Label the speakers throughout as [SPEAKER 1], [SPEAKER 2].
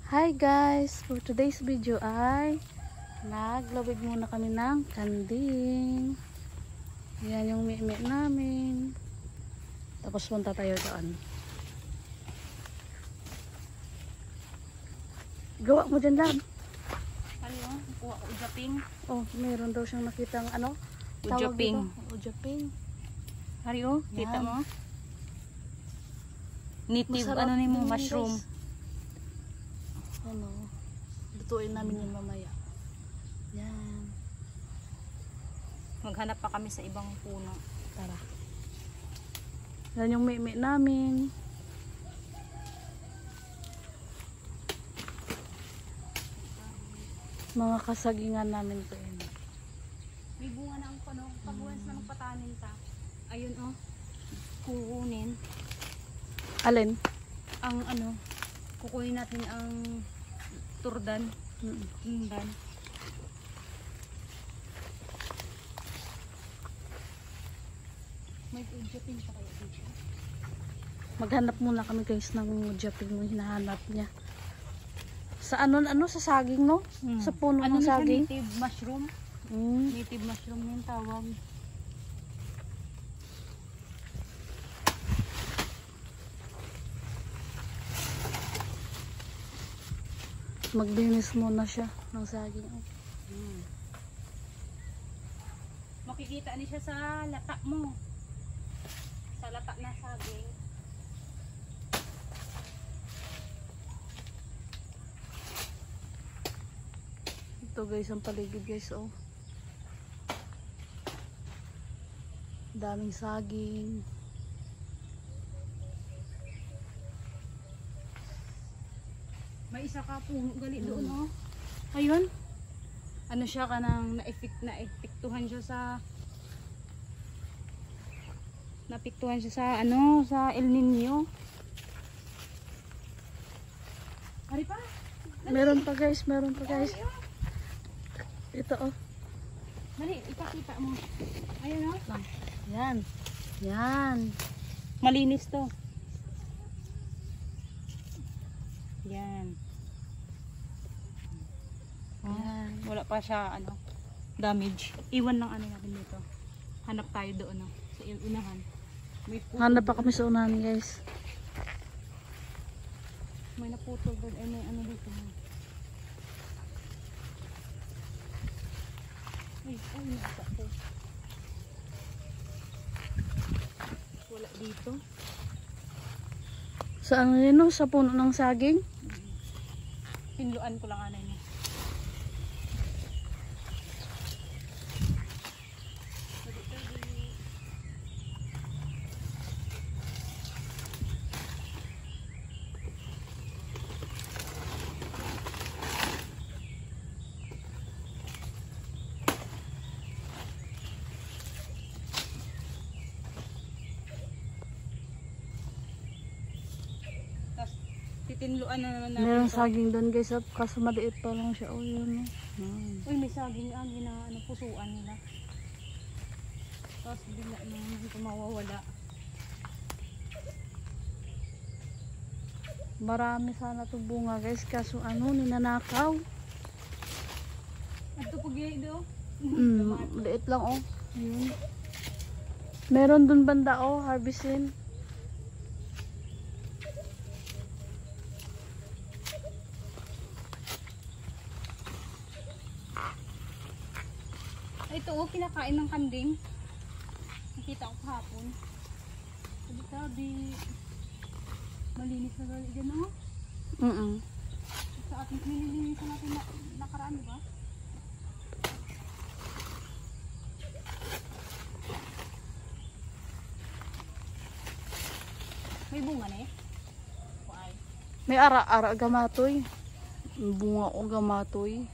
[SPEAKER 1] Hi guys! For today's video ay naglawig muna kami ng kanding. Yan yung mi-mi namin. Tapos punta tayo doon. Gawa mo dyan lang.
[SPEAKER 2] Ano? Kuha ko ujaping.
[SPEAKER 1] Oh, mayroon daw siyang nakitang ano?
[SPEAKER 2] Ujaping.
[SPEAKER 1] Ujaping.
[SPEAKER 2] Hario, kita mo? Native,
[SPEAKER 1] Masarap
[SPEAKER 2] ano ni mo,
[SPEAKER 1] din,
[SPEAKER 2] mushroom.
[SPEAKER 1] guys. Ano? Lutuin namin yung mamaya. Yan.
[SPEAKER 2] Maghanap pa kami sa ibang puno.
[SPEAKER 1] Tara. Yan yung mi-mi namin. Mga kasagingan namin po yun.
[SPEAKER 2] May bunga na ang pano. Pag once na magpatanin ta. Ayun oh. Kukunin.
[SPEAKER 1] Alin?
[SPEAKER 2] Ang ano. Kukunin natin ang turdan. Hindan. May ujaping pa kayo dito.
[SPEAKER 1] Maghanap muna kami guys ng ujaping yung hinahanap niya. Sa ano sa saging no? Sa puno
[SPEAKER 2] Ano
[SPEAKER 1] ng
[SPEAKER 2] siya,
[SPEAKER 1] saging.
[SPEAKER 2] native mushroom? Native mushroom yung tawag.
[SPEAKER 1] Maglinis muna siya ng saging.
[SPEAKER 2] Makikita ni siya sa lata mo. Sa lata na saging.
[SPEAKER 1] Ito guys ang paligid guys oh. Daming saging.
[SPEAKER 2] May isa ka puno gali doon oh. Ayun. Ano siya kanang naepektuhan siya sa ano sa El Nino. Ari pa.
[SPEAKER 1] Meron pa guys, meron pa guys. Ito oh.
[SPEAKER 2] Dali, ipakita mo. Ayun oh.
[SPEAKER 1] Yan. Yan.
[SPEAKER 2] Malinis to. Yan.
[SPEAKER 1] Yan.
[SPEAKER 2] Wala pa siya ano damage. Iwan lang ano natin dito. Hanap tayo doon no, sa unahan. May putol.
[SPEAKER 1] Hanap pa kami sa unahan guys.
[SPEAKER 2] May naputol doon ay may ano dito. Ay, nasa ko. Wala dito.
[SPEAKER 1] Sa ano yun no? Sa puno ng saging.
[SPEAKER 2] Pinluan ko lang anay niya. Titinluan na naman natin.
[SPEAKER 1] Meron
[SPEAKER 2] ito.
[SPEAKER 1] saging doon guys. Kaso maliit pa lang siya. Oh yun oh.
[SPEAKER 2] Uy, may saging ang ano, pusuan nila. Tapos bigla na naman ito mawawala.
[SPEAKER 1] Marami sana itong bunga guys. Kaso ano, ninanakaw.
[SPEAKER 2] At ito pag do.
[SPEAKER 1] Liit lang oh. Ayun. Meron dun banda oh, harvestin.
[SPEAKER 2] Ito oh, kinakain ng kanding. Nakita ko kahapon. Sabi, malinis na gali dyan oh. Sa ating nililinisan natin nakaraan, diba? May bunga na eh. Why?
[SPEAKER 1] May ara-ara gamatoy. Bunga o gamatoy.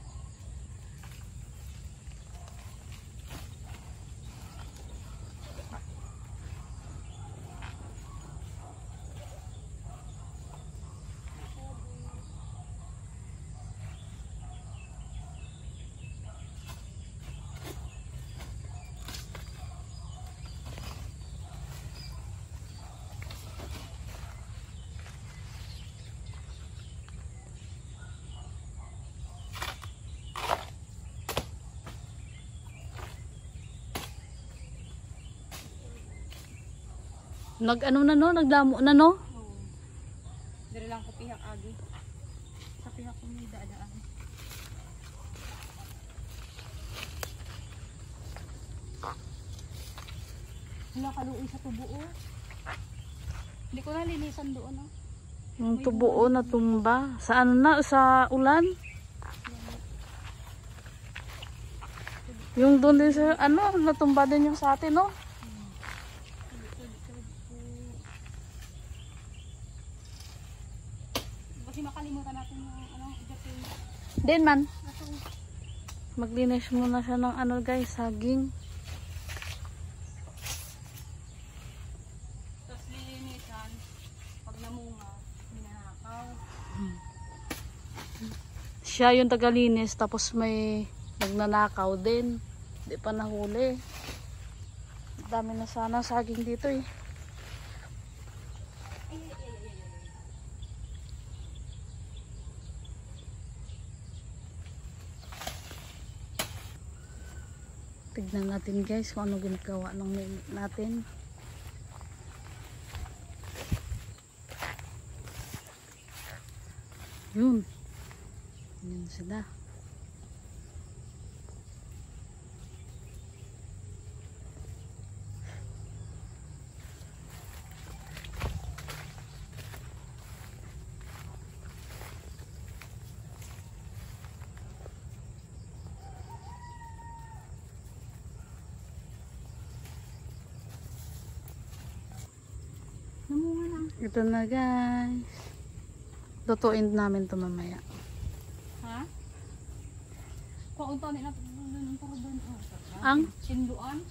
[SPEAKER 1] Nag-ano na no? Naglamo na no?
[SPEAKER 2] Oo. Dari lang ko pihak agi. Sa pihak ko may daadaan. Wala kaluoy sa tubo oh. Hindi ko na linisan doon oh.
[SPEAKER 1] Yung tubuo na tumba. Sa ano na? Sa ulan? Yung doon din sa ano? Natumba din yung sa atin no?
[SPEAKER 2] Kasi makalimutan natin yung ano, igatin.
[SPEAKER 1] Din man.
[SPEAKER 2] Ito.
[SPEAKER 1] Maglinis muna siya ng ano guys, saging.
[SPEAKER 2] Tapos lilinisan. Pag namunga, minanakaw.
[SPEAKER 1] Siya yung tagalinis tapos may nagnanakaw din. Hindi pa nahuli. Dami na sana saging dito eh. Tignan natin guys kung ano ginagawa ng mimik natin. Yun. Yun sila.
[SPEAKER 2] Namunga na.
[SPEAKER 1] Ito na guys. Lutuin namin to mamaya.
[SPEAKER 2] Ha? Paunta ni natin ng paraban.
[SPEAKER 1] Ang
[SPEAKER 2] Sinduan.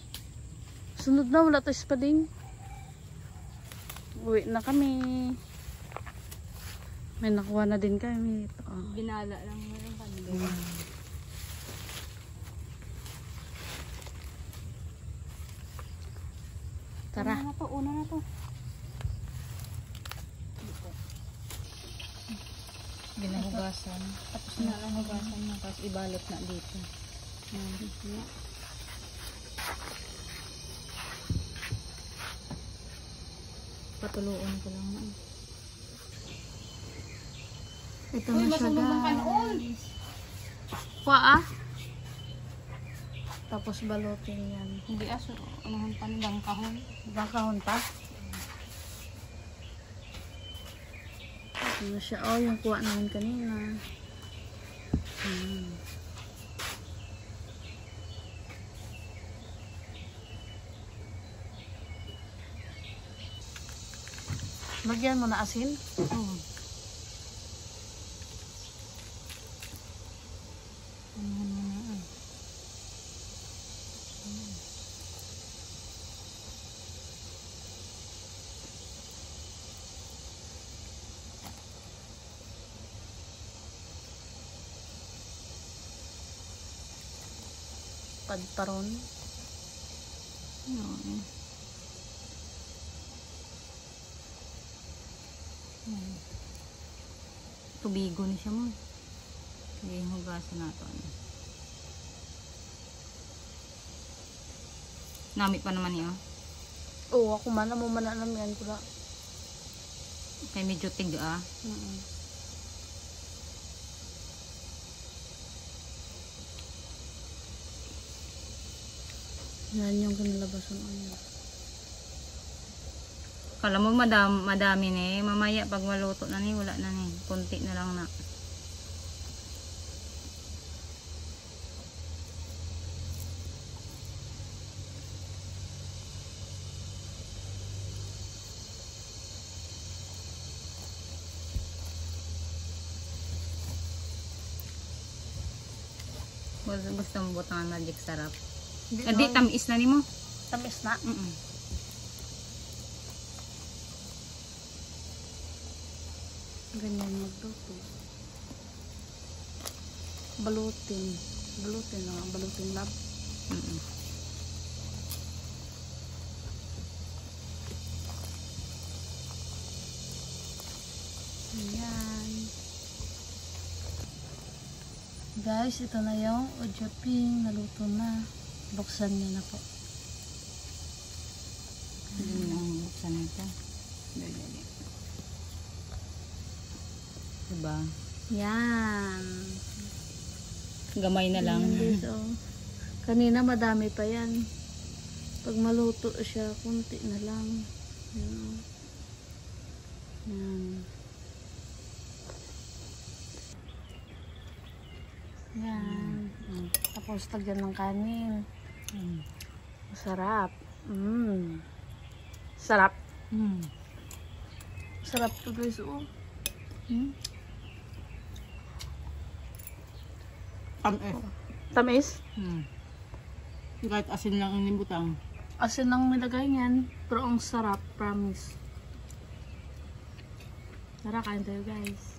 [SPEAKER 1] sunod na wala to ispading. Uwi na kami. May nakuha na din kami. Ito, oh.
[SPEAKER 2] Binala lang mo yung kanila.
[SPEAKER 1] Tara.
[SPEAKER 2] Una na to.
[SPEAKER 3] Ginahugasan.
[SPEAKER 2] Tapos na lang
[SPEAKER 3] Hugasan na, tapos ibalot na dito. Patuluan ko lang na.
[SPEAKER 1] Ito
[SPEAKER 2] Uy,
[SPEAKER 1] na siya
[SPEAKER 2] masunog ng kanon.
[SPEAKER 1] guys. Paa. Tapos balutin yan.
[SPEAKER 2] Hindi aso. Unahan pa nilang kahon.
[SPEAKER 1] Bakahon pa. Ito na siya. Oh, yung kuha namin kanina. Lagyan mo na asin.
[SPEAKER 2] Oo. Unahan mo na.
[SPEAKER 1] Padparon.
[SPEAKER 2] Oo. Tubigo ni siya mo. Sige, hugasan na ito. Namit pa naman niya.
[SPEAKER 1] Oo, ako man. Amo man alam yan ko na.
[SPEAKER 2] Kaya medyo tiga.
[SPEAKER 1] Yan yung kinalabasan ko niya.
[SPEAKER 2] Kala mo madami ni. Mamaya pag maluto na ni, wala na ni. Kunti na lang na. Basta mo butang magic sarap. Adi, tamis na ni mo.
[SPEAKER 1] Tamis na. Ganyan magluto. Balutin. Balutin na. Balutin lab. Ayan. Guys, ito na yung ojoping. Naluto na. Buksan niyo na po.
[SPEAKER 2] Hindi mo nang buksan na
[SPEAKER 3] ito. Dali. Diba?
[SPEAKER 1] Yan.
[SPEAKER 3] Gamay na lang.
[SPEAKER 1] Yan, guys, oh. Kanina madami pa yan. Pag maluto siya, kunti na lang. Yan, oh. Yan. Yan. Tapos lagyan ng kanin. Masarap. Sarap. Sarap to guys, oh. Tamis?
[SPEAKER 3] Kahit asin lang ang nimbutang.
[SPEAKER 1] Asin lang nilagay niyan. Pero ang sarap, promise. Tara, kain tayo guys.